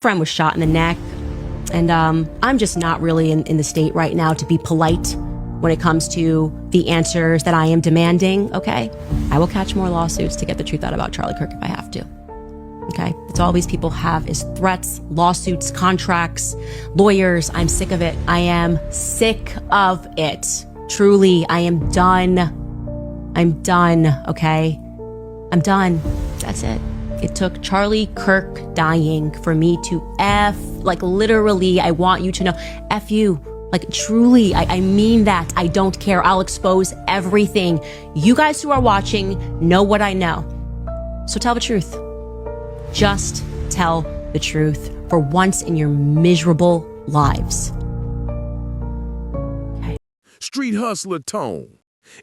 Friend was shot in the neck, and I'm just not really in the state right now to be polite when it comes to the answers that I am demanding, okay? I will catch more lawsuits to get the truth out about Charlie Kirk if I have to, okay? It's all these people have is threats, lawsuits, contracts, lawyers. I'm sick of it. I am sick of it. Truly, I am done. I'm done, okay? I'm done. That's it. It took Charlie Kirk dying for me to like literally, I want you to know, F you. Like truly, I mean that. I don't care. I'll expose everything. You guys who are watching know what I know. So tell the truth. Just tell the truth for once in your miserable lives. Okay. Street hustler tone.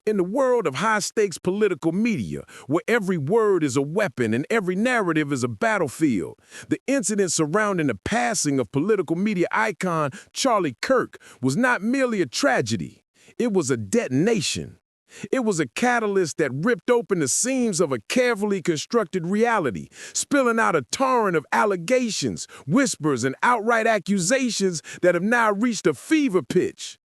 In the world of high-stakes political media, where every word is a weapon and every narrative is a battlefield, the incident surrounding the passing of political media icon Charlie Kirk was not merely a tragedy. It was a detonation. It was a catalyst that ripped open the seams of a carefully constructed reality, spilling out a torrent of allegations, whispers, and outright accusations that have now reached a fever pitch.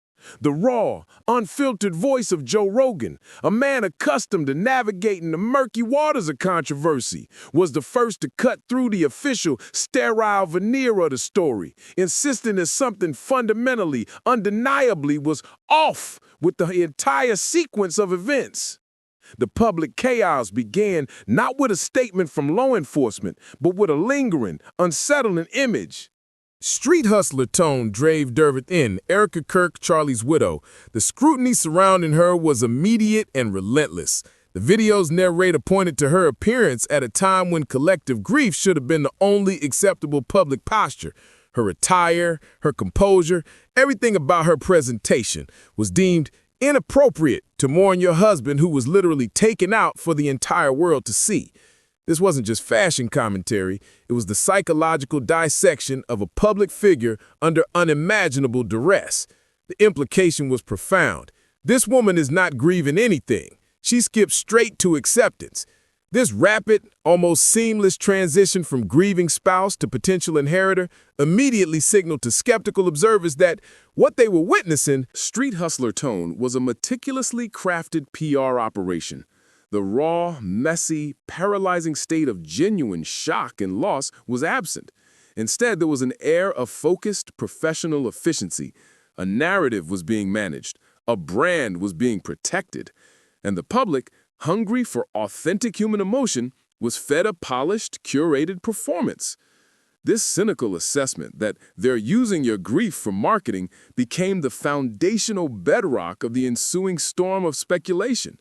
The raw, unfiltered voice of Joe Rogan, a man accustomed to navigating the murky waters of controversy, was the first to cut through the official, sterile veneer of the story, insisting that something fundamentally, undeniably was off with the entire sequence of events. The public chaos began not with a statement from law enforcement, but with a lingering, unsettling image. Street hustler tone drave Dervith in, Erica Kirk, Charlie's widow. The scrutiny surrounding her was immediate and relentless. The video's narrator pointed to her appearance at a time when collective grief should have been the only acceptable public posture. Her attire, her composure, everything about her presentation was deemed inappropriate to mourn your husband who was literally taken out for the entire world to see. This wasn't just fashion commentary, it was the psychological dissection of a public figure under unimaginable duress. The implication was profound. This woman is not grieving anything. She skipped straight to acceptance. This rapid, almost seamless transition from grieving spouse to potential inheritor immediately signaled to skeptical observers that what they were witnessing, Street hustler tone, was a meticulously crafted PR operation. The raw, messy, paralyzing state of genuine shock and loss was absent. Instead, there was an air of focused, professional efficiency. A narrative was being managed. A brand was being protected. And the public, hungry for authentic human emotion, was fed a polished, curated performance. This cynical assessment that they're using your grief for marketing became the foundational bedrock of the ensuing storm of speculation.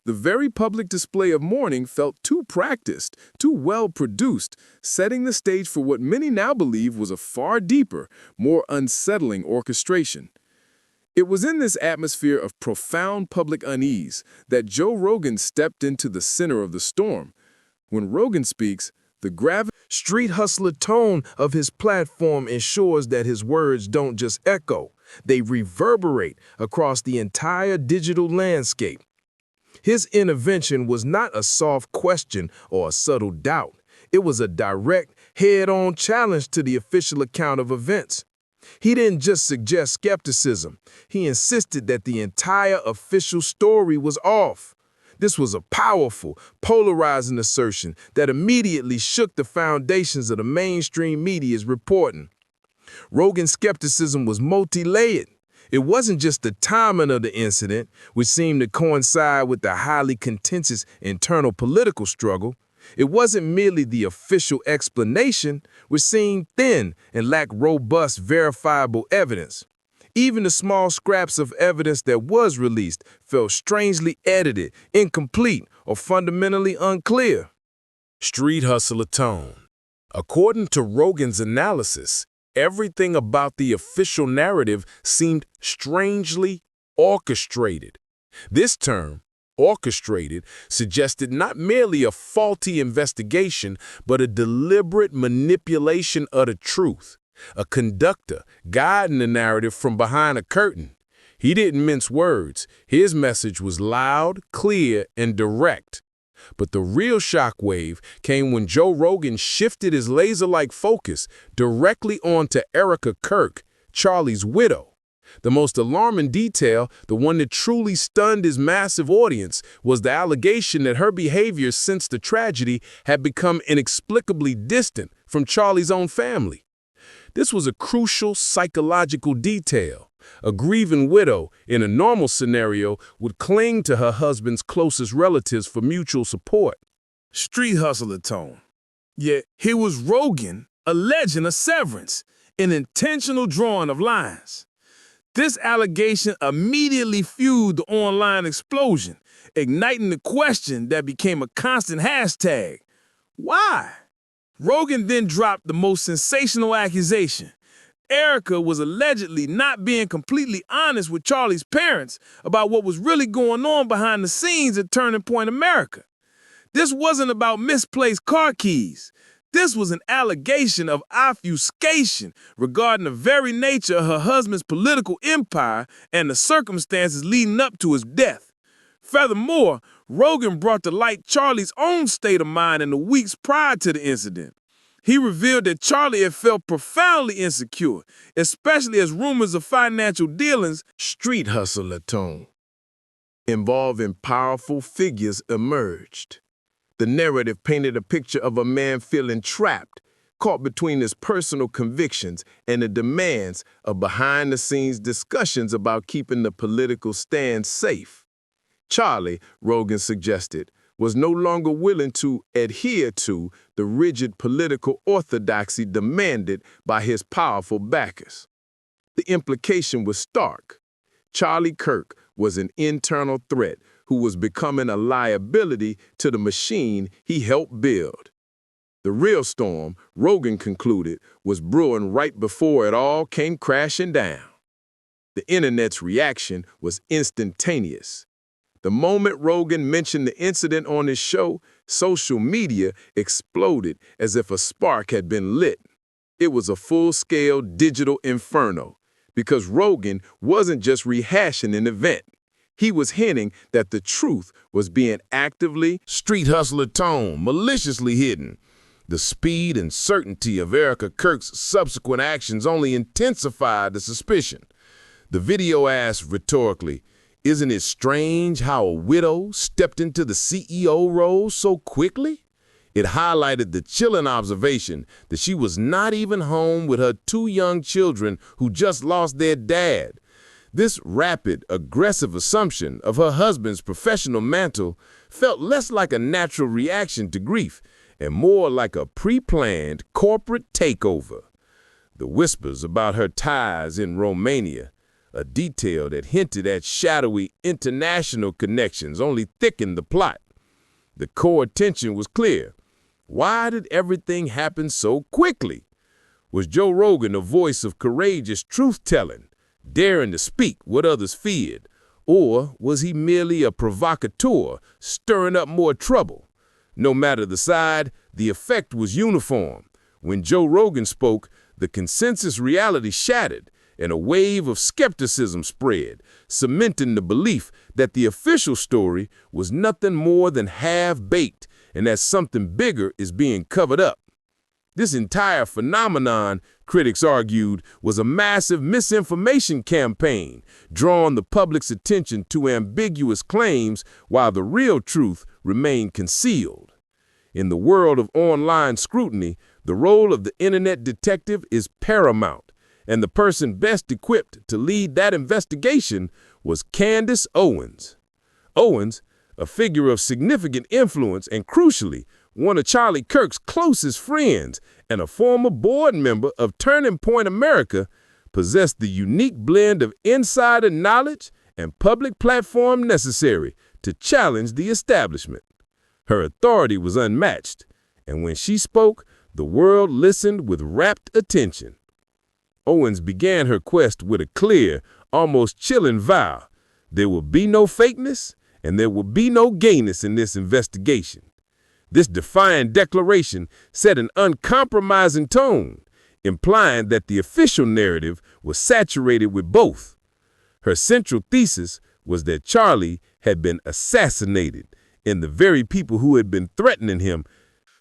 The very public display of mourning felt too practiced, too well-produced, setting the stage for what many now believe was a far deeper, more unsettling orchestration. It was in this atmosphere of profound public unease that Joe Rogan stepped into the center of the storm. When Rogan speaks, the gravity, street hustler tone of his platform ensures that his words don't just echo, they reverberate across the entire digital landscape. His intervention was not a soft question or a subtle doubt. It was a direct, head-on challenge to the official account of events. He didn't just suggest skepticism. He insisted that the entire official story was off. This was a powerful, polarizing assertion that immediately shook the foundations of the mainstream media's reporting. Rogan's skepticism was multi-layered. It wasn't just the timing of the incident, which seemed to coincide with the highly contentious internal political struggle. It wasn't merely the official explanation, which seemed thin and lacked robust, verifiable evidence. Even the small scraps of evidence that was released felt strangely edited, incomplete, or fundamentally unclear. Street hustler tone. According to Rogan's analysis, everything about the official narrative seemed strangely orchestrated. This term, orchestrated, suggested not merely a faulty investigation, but a deliberate manipulation of the truth. A conductor guiding the narrative from behind a curtain. He didn't mince words. His message was loud, clear, and direct. But the real shockwave came when Joe Rogan shifted his laser-like focus directly onto Erica Kirk, Charlie's widow. The most alarming detail, the one that truly stunned his massive audience, was the allegation that her behavior since the tragedy had become inexplicably distant from Charlie's own family. This was a crucial psychological detail. A grieving widow, in a normal scenario, would cling to her husband's closest relatives for mutual support. Street hustler tone. Yet here was Rogan alleging a severance, an intentional drawing of lines. This allegation immediately fueled the online explosion, igniting the question that became a constant hashtag. Why? Rogan then dropped the most sensational accusation. Erica was allegedly not being completely honest with Charlie's parents about what was really going on behind the scenes at Turning Point America. This wasn't about misplaced car keys. This was an allegation of obfuscation regarding the very nature of her husband's political empire and the circumstances leading up to his death. Furthermore, Rogan brought to light Charlie's own state of mind in the weeks prior to the incident. He revealed that Charlie had felt profoundly insecure, especially as rumors of financial dealings, Street hustler tone, involving powerful figures emerged. The narrative painted a picture of a man feeling trapped, caught between his personal convictions and the demands of behind-the-scenes discussions about keeping the political stand safe. Charlie, Rogan suggested, was no longer willing to adhere to the rigid political orthodoxy demanded by his powerful backers. The implication was stark. Charlie Kirk was an internal threat who was becoming a liability to the machine he helped build. The real storm, Rogan concluded, was brewing right before it all came crashing down. The internet's reaction was instantaneous. The moment Rogan mentioned the incident on his show, social media exploded as if a spark had been lit. It was a full-scale digital inferno, because Rogan wasn't just rehashing an event. He was hinting that the truth was being actively, street hustler tone, maliciously hidden. The speed and certainty of Erica Kirk's subsequent actions only intensified the suspicion. The video asked rhetorically, "Isn't it strange how a widow stepped into the CEO role so quickly?" It highlighted the chilling observation that she was not even home with her two young children who just lost their dad. This rapid, aggressive assumption of her husband's professional mantle felt less like a natural reaction to grief and more like a pre-planned corporate takeover. The whispers about her ties in Romania, a detail that hinted at shadowy international connections, only thickened the plot. The core tension was clear. Why did everything happen so quickly? Was Joe Rogan a voice of courageous truth-telling, daring to speak what others feared, or was he merely a provocateur stirring up more trouble? No matter the side, the effect was uniform. When Joe Rogan spoke, the consensus reality shattered, and a wave of skepticism spread, cementing the belief that the official story was nothing more than half-baked and that something bigger is being covered up. This entire phenomenon, critics argued, was a massive misinformation campaign, drawing the public's attention to ambiguous claims while the real truth remained concealed. In the world of online scrutiny, the role of the internet detective is paramount, and the person best equipped to lead that investigation was Candace Owens. Owens, a figure of significant influence and, crucially, one of Charlie Kirk's closest friends and a former board member of Turning Point America, possessed the unique blend of insider knowledge and public platform necessary to challenge the establishment. Her authority was unmatched, and when she spoke, the world listened with rapt attention. Owens began her quest with a clear, almost chilling vow. There will be no fakeness, and there will be no gayness in this investigation. This defiant declaration set an uncompromising tone, implying that the official narrative was saturated with both. Her central thesis was that Charlie had been assassinated, and the very people who had been threatening him.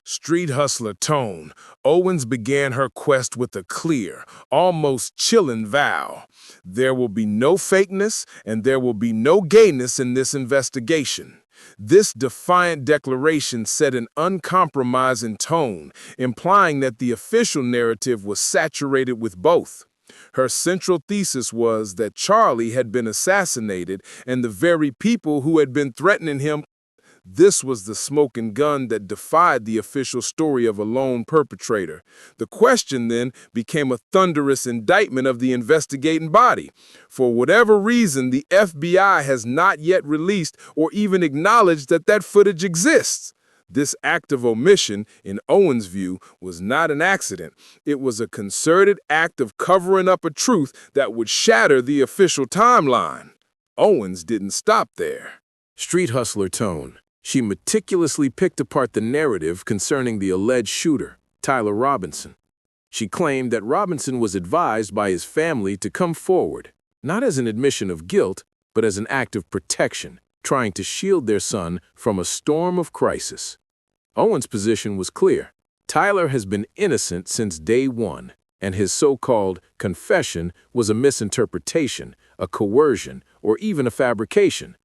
Street hustler tone, Owens began her quest with a clear, almost chilling vow. There will be no fakeness and there will be no gayness in this investigation. This defiant declaration set an uncompromising tone, implying that the official narrative was saturated with both. Her central thesis was that Charlie had been assassinated and the very people who had been threatening him. This was the smoking gun that defied the official story of a lone perpetrator. The question then became a thunderous indictment of the investigating body. For whatever reason, the FBI has not yet released or even acknowledged that that footage exists. This act of omission, in Owens' view, was not an accident. It was a concerted act of covering up a truth that would shatter the official timeline. Owens didn't stop there. Street hustler tone. She meticulously picked apart the narrative concerning the alleged shooter, Tyler Robinson. She claimed that Robinson was advised by his family to come forward, not as an admission of guilt, but as an act of protection, trying to shield their son from a storm of crisis. Owens' position was clear. Tyler has been innocent since day one, and his so-called confession was a misinterpretation, a coercion, or even a fabrication.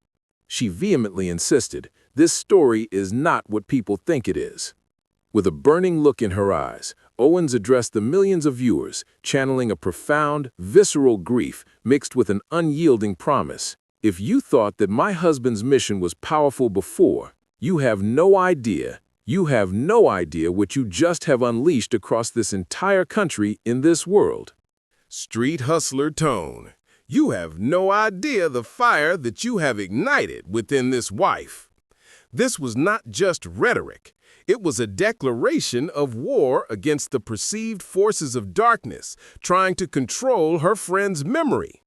She vehemently insisted, this story is not what people think it is. With a burning look in her eyes, Owens addressed the millions of viewers, channeling a profound, visceral grief mixed with an unyielding promise. If you thought that my husband's mission was powerful before, you have no idea what you just have unleashed across this entire country in this world. Street hustler tone. You have no idea the fire that you have ignited within this wife. This was not just rhetoric. It was a declaration of war against the perceived forces of darkness, trying to control her friend's memory.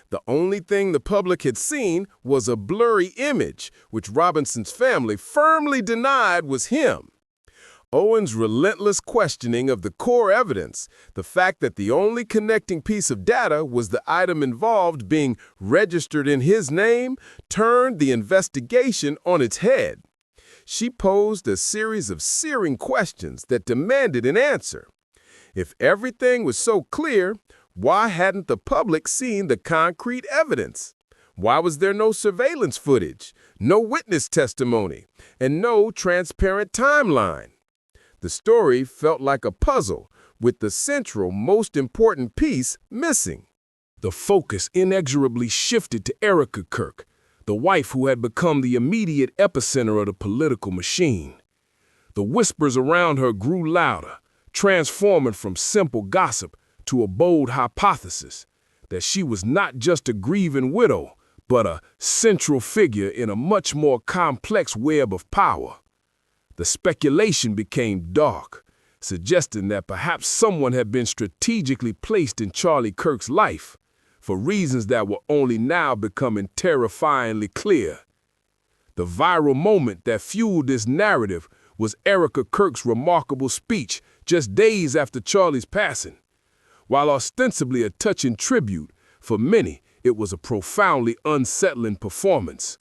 The only thing the public had seen was a blurry image, which Robinson's family firmly denied was him. Owens' relentless questioning of the core evidence, the fact that the only connecting piece of data was the item involved being registered in his name, turned the investigation on its head. She posed a series of searing questions that demanded an answer. If everything was so clear, why hadn't the public seen the concrete evidence? Why was there no surveillance footage, no witness testimony, and no transparent timeline? The story felt like a puzzle, with the central, most important piece missing. The focus inexorably shifted to Erica Kirk, the wife who had become the immediate epicenter of the political machine. The whispers around her grew louder, transforming from simple gossip to a bold hypothesis that she was not just a grieving widow, but a central figure in a much more complex web of power. The speculation became dark, suggesting that perhaps someone had been strategically placed in Charlie Kirk's life for reasons that were only now becoming terrifyingly clear. The viral moment that fueled this narrative was Erica Kirk's remarkable speech just days after Charlie's passing. While ostensibly a touching tribute, for many it was a profoundly unsettling performance.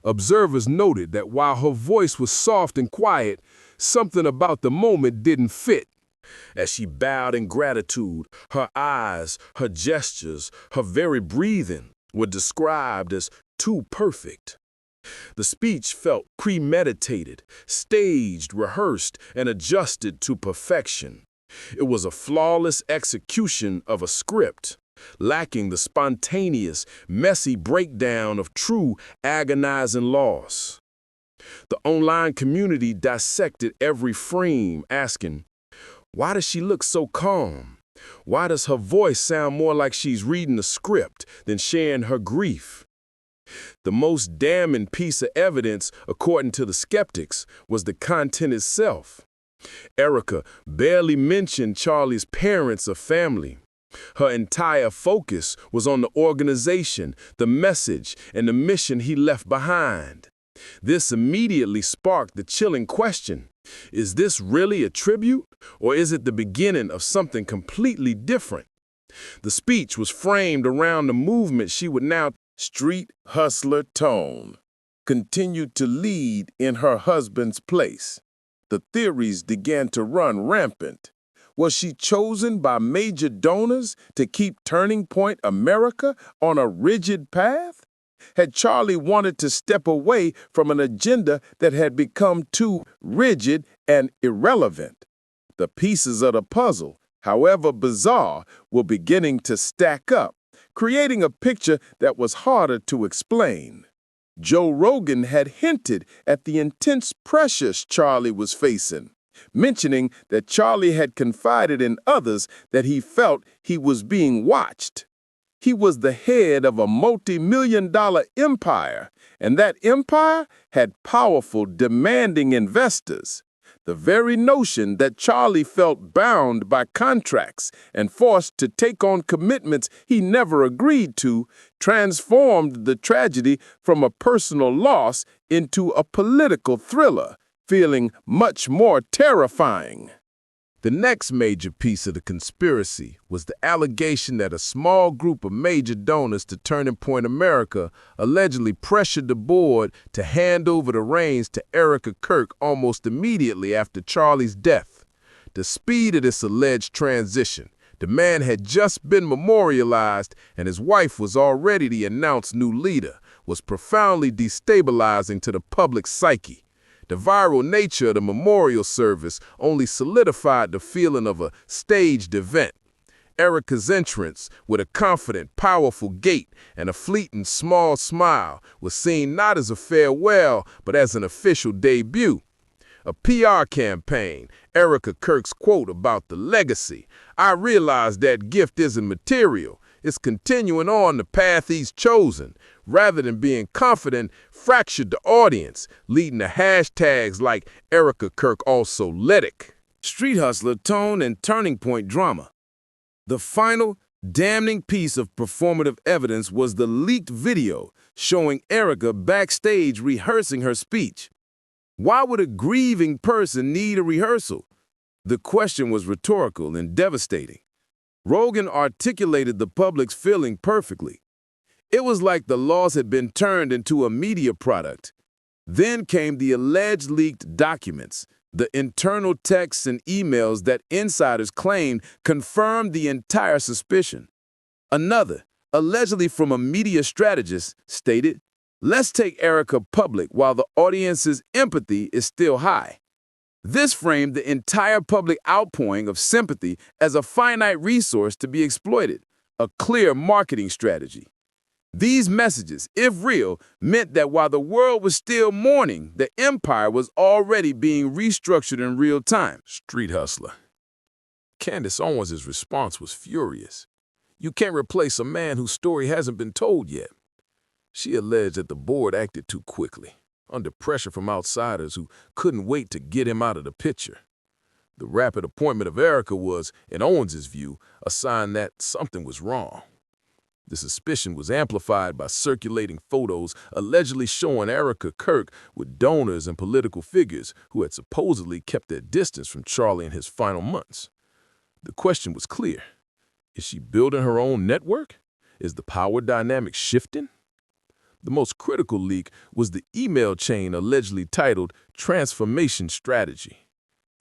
Observers noted that while her voice was soft and quiet, something about the moment didn't fit. As she bowed in gratitude, her eyes, her gestures, her very breathing were described as too perfect. The speech felt premeditated, staged, rehearsed, and adjusted to perfection. It was a flawless execution of a script, lacking the spontaneous, messy breakdown of true agonizing loss. The online community dissected every frame, asking, why does she look so calm? Why does her voice sound more like she's reading a script than sharing her grief? The most damning piece of evidence, according to the skeptics, was the content itself. Erica barely mentioned Charlie's parents or family. Her entire focus was on the organization, the message, and the mission he left behind. This immediately sparked the chilling question, is this really a tribute, or is it the beginning of something completely different? The speech was framed around the movement she would now street hustler tone. continued to lead in her husband's place. The theories began to run rampant. Was she chosen by major donors to keep Turning Point America on a rigid path? Had Charlie wanted to step away from an agenda that had become too rigid and irrelevant? The pieces of the puzzle, however bizarre, were beginning to stack up, creating a picture that was harder to explain. Joe Rogan had hinted at the intense pressures Charlie was facing, mentioning that Charlie had confided in others that he felt he was being watched. He was the head of a multi-million-dollar empire, and that empire had powerful, demanding investors. The very notion that Charlie felt bound by contracts and forced to take on commitments he never agreed to transformed the tragedy from a personal loss into a political thriller, feeling much more terrifying. The next major piece of the conspiracy was the allegation that a small group of major donors to Turning Point America allegedly pressured the board to hand over the reins to Erica Kirk almost immediately after Charlie's death. The speed of this alleged transition, the man had just been memorialized and his wife was already the announced new leader, was profoundly destabilizing to the public psyche. The viral nature of the memorial service only solidified the feeling of a staged event. Erica's entrance, with a confident, powerful gait and a fleeting small smile, was seen not as a farewell, but as an official debut. A PR campaign, Erica Kirk's quote about the legacy, "I realize that gift isn't material. It's continuing on the path he's chosen," rather than being confident, fractured the audience, leading to hashtags like Erica Kirk also let it. Street hustler tone and turning point drama. The final, damning piece of performative evidence was the leaked video showing Erica backstage rehearsing her speech. Why would a grieving person need a rehearsal? The question was rhetorical and devastating. Rogan articulated the public's feeling perfectly. It was like the loss had been turned into a media product. Then came the alleged leaked documents, the internal texts and emails that insiders claimed confirmed the entire suspicion. Another, allegedly from a media strategist, stated, "Let's take Erica public while the audience's empathy is still high." This framed the entire public outpouring of sympathy as a finite resource to be exploited, a clear marketing strategy. These messages, if real, meant that while the world was still mourning, the empire was already being restructured in real time. Street hustler. Candace Owens' response was furious. "You can't replace a man whose story hasn't been told yet." She alleged that the board acted too quickly, under pressure from outsiders who couldn't wait to get him out of the picture. The rapid appointment of Erica was, in Owens' view, a sign that something was wrong. The suspicion was amplified by circulating photos allegedly showing Erica Kirk with donors and political figures who had supposedly kept their distance from Charlie in his final months. The question was clear. Is she building her own network? Is the power dynamic shifting? The most critical leak was the email chain allegedly titled Transformation Strategy.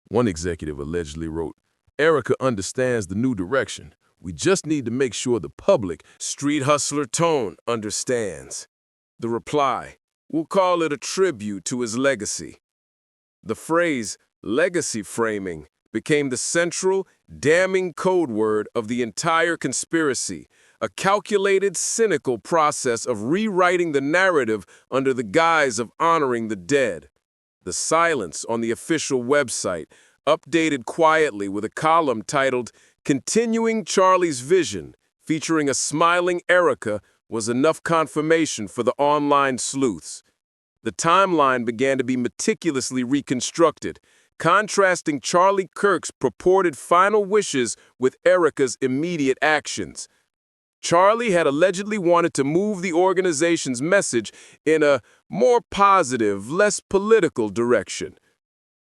One executive allegedly wrote, "Erica understands the new direction. We just need to make sure the public, street hustler tone, understands." The reply, "We'll call it a tribute to his legacy." The phrase, legacy framing, became the central, damning code word of the entire conspiracy, a calculated, cynical process of rewriting the narrative under the guise of honoring the dead. The silence on the official website, updated quietly with a column titled "Continuing Charlie's Vision," featuring a smiling Erica, was enough confirmation for the online sleuths. The timeline began to be meticulously reconstructed, contrasting Charlie Kirk's purported final wishes with Erica's immediate actions. Charlie had allegedly wanted to move the organization's message in a more positive, less political direction.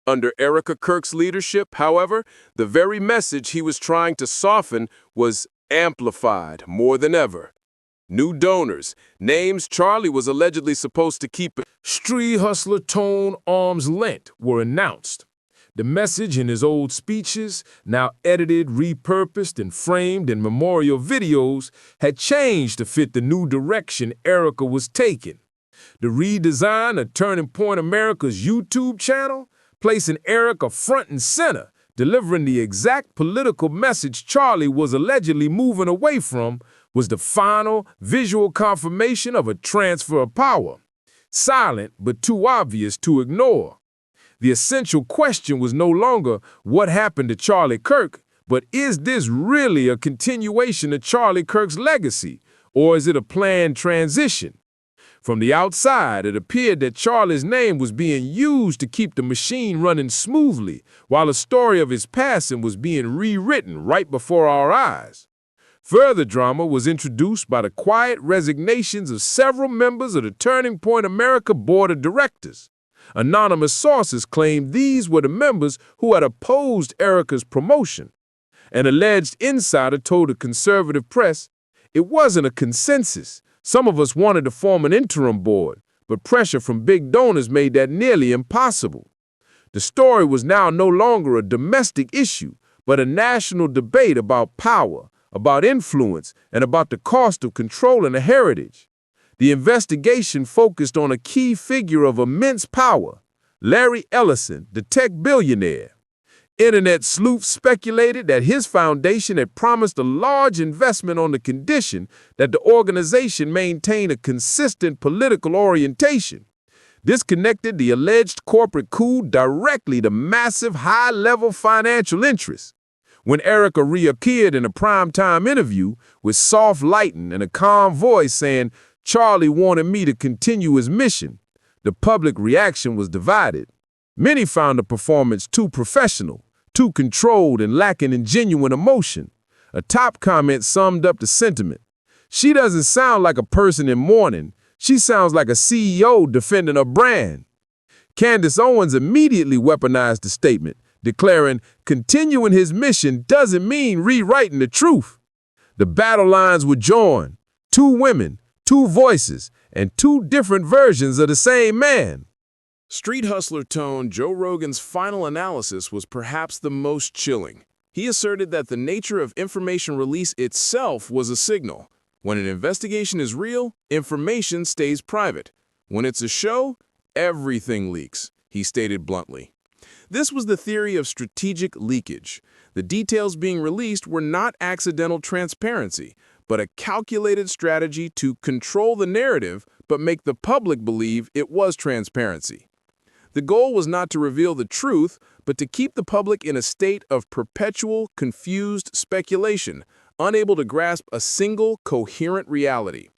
Under Erica Kirk's leadership, however, the very message he was trying to soften was amplified more than ever. New donors, names Charlie was allegedly supposed to keep. Street hustler tone arm's length were announced. The message in his old speeches, now edited, repurposed, and framed in memorial videos, had changed to fit the new direction Erica was taking. The redesign of Turning Point America's YouTube channel, placing Erica front and center, delivering the exact political message Charlie was allegedly moving away from, was the final visual confirmation of a transfer of power. Silent but too obvious to ignore. The essential question was no longer what happened to Charlie Kirk, but is this really a continuation of Charlie Kirk's legacy, or is it a planned transition? From the outside, it appeared that Charlie's name was being used to keep the machine running smoothly, while the story of his passing was being rewritten right before our eyes. Further drama was introduced by the quiet resignations of several members of the Turning Point America Board of Directors. Anonymous sources claimed these were the members who had opposed Erica's promotion. An alleged insider told the conservative press, "It wasn't a consensus. Some of us wanted to form an interim board, but pressure from big donors made that nearly impossible." The story was now no longer a domestic issue, but a national debate about power, about influence, and about the cost of controlling a heritage. The investigation focused on a key figure of immense power, Larry Ellison, the tech billionaire. Internet sleuths speculated that his foundation had promised a large investment on the condition that the organization maintain a consistent political orientation. This connected the alleged corporate coup directly to massive high-level financial interests. When Erica reappeared in a primetime interview with soft lighting and a calm voice saying, "Charlie wanted me to continue his mission," the public reaction was divided. Many found the performance too professional, too controlled, and lacking in genuine emotion. A top comment summed up the sentiment. "She doesn't sound like a person in mourning. She sounds like a CEO defending a brand." Candace Owens immediately weaponized the statement, declaring, "Continuing his mission doesn't mean rewriting the truth." The battle lines were joined. Two women, two voices, and two different versions of the same man. Street hustler tone Joe Rogan's final analysis was perhaps the most chilling. He asserted that the nature of information release itself was a signal. When an investigation is real, information stays private. When it's a show, everything leaks, he stated bluntly. This was the theory of strategic leakage. The details being released were not accidental transparency, but a calculated strategy to control the narrative but make the public believe it was transparency. The goal was not to reveal the truth, but to keep the public in a state of perpetual, confused speculation, unable to grasp a single, coherent reality.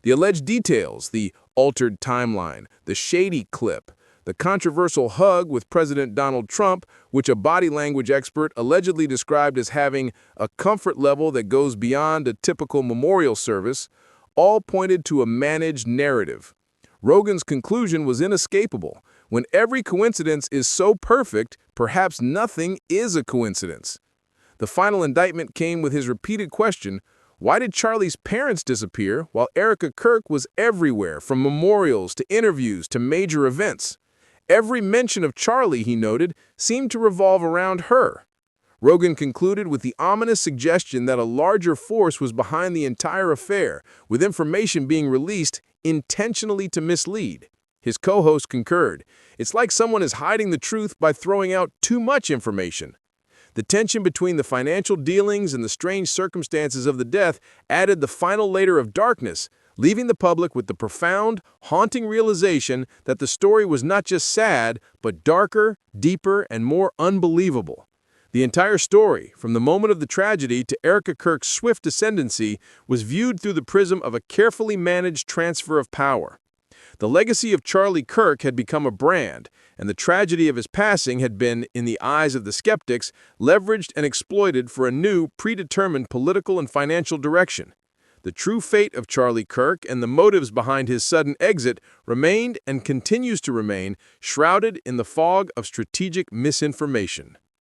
The alleged details, the altered timeline, the shady clip, the controversial hug with President Donald Trump, which a body language expert allegedly described as having a comfort level that goes beyond a typical memorial service, all pointed to a managed narrative. Rogan's conclusion was inescapable. When every coincidence is so perfect, perhaps nothing is a coincidence. The final indictment came with his repeated question, why did Charlie's parents disappear while Erica Kirk was everywhere, from memorials to interviews to major events? Every mention of Charlie, he noted, seemed to revolve around her. Rogan concluded with the ominous suggestion that a larger force was behind the entire affair, with information being released intentionally to mislead. His co-host concurred. It's like someone is hiding the truth by throwing out too much information. The tension between the financial dealings and the strange circumstances of the death added the final layer of darkness, leaving the public with the profound, haunting realization that the story was not just sad, but darker, deeper, and more unbelievable. The entire story, from the moment of the tragedy to Erica Kirk's swift ascendancy, was viewed through the prism of a carefully managed transfer of power. The legacy of Charlie Kirk had become a brand, and the tragedy of his passing had been, in the eyes of the skeptics, leveraged and exploited for a new, predetermined political and financial direction. The true fate of Charlie Kirk and the motives behind his sudden exit remained and continues to remain shrouded in the fog of strategic misinformation.